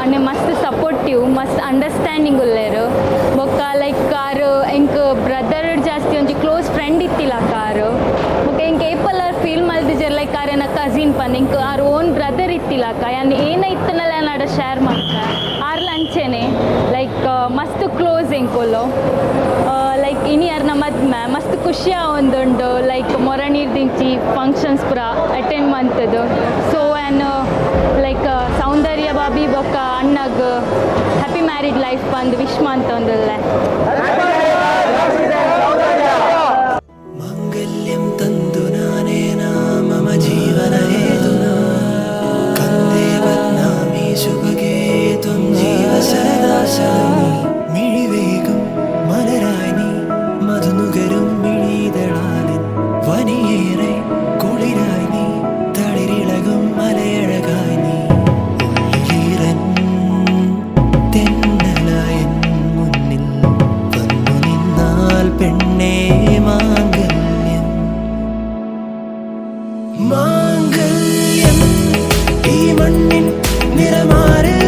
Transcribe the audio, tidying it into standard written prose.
ಆನೆ ಮಸ್ತ್ ಸಪೋರ್ಟಿವ್ ಮಸ್ತ್ ಅಂಡರ್ಸ್ಟ್ಯಾಂಡಿಂಗ್ ಉಲ್ಲೇರು ಬೊಕ್ಕ ಲೈಕ್ ಕಾರು ಎಂಕ್ ಬ್ರದರ್ ಜಾಸ್ತಿ ಒಂಜಿ ಕ್ಲೋಸ್ ಫ್ರೆಂಡ್ ಇತ್ತಿಲ್ಲ ಕಾರು ಬೊಕ್ಕ ಎಂಕ್ ಏಪಲ್ ಫೀಲ್ ಮಲ್ದಿಜರ್ ಲೈಕ್ ಆರೆನ ಕಸಿನ್ ಪನ್ ಎಂಕ್ ಆರ್ ಓನ್ ಬ್ರದರ್ ಇತ್ತಿಲ್ಲಕ ಯಾನ್ ಏನ ಇತ್ತನಲ್ಲ ನಾಡ ಶೇರ್ ಮಾಡ್ತ ಆರ್ಲ ಅಂಚೆನೆ ಲೈಕ್ ಮಸ್ತ್ ಕ್ಲೋಸ್ ಎಂಕೋಲು ಲೈಕ್ ಇನಿಯರ್ನ ಮದ್ಮೆ ಮಸ್ತ್ ಖುಷಿಯ ಒಂದುಂಡು ಲೈಕ್ ಮೊರನೀರ್ ದಿಂಚಿ ಫಂಕ್ಷನ್ಸ್ ಪೂರ ಅಟೆಂಡ್ ಮಂತದ್ದು ಸೊ ಆ್ಯನ್ ಲೈಕ್ ಸೌಂದರ್ಯ ಬಾಬಿ ಬೊಕ್ಕ ಅಣ್ಣಗ್ ಹ್ಯಾಪಿ ಮ್ಯಾರಿಡ್ ಲೈಫ್ ಬಂದು ವಿಶ್ ಮಂತ ಒಂದಲ್ಲೇ ಮಾಂಗಲ್ಯಂ ತಂದು ನಾನೇನ ಮಮ ಜೀವನ ಹೇತುನಾ ಕಂದೇ ಬದ್ನಾಮಿ ಶುಭಗೆ ತ್ವಂ ಜೀವ ಸರದಾ ശാലിനി മിഴിവേകും മലരായി നീ മധുനുകരും മിഴിതളാലിൻ വനിയേറെ കുളിരായി നീ തളിരിളകും മലയഴകായി നീ ഉള്ളിലീറൻ തെന്നലായൻ മുന്നിൽ വന്നു നിന്നാൽ പെണ്ണേ മാംഗല്യം മാംഗല്യം ഈ മണ്ണിൻ നിറമാറിൽ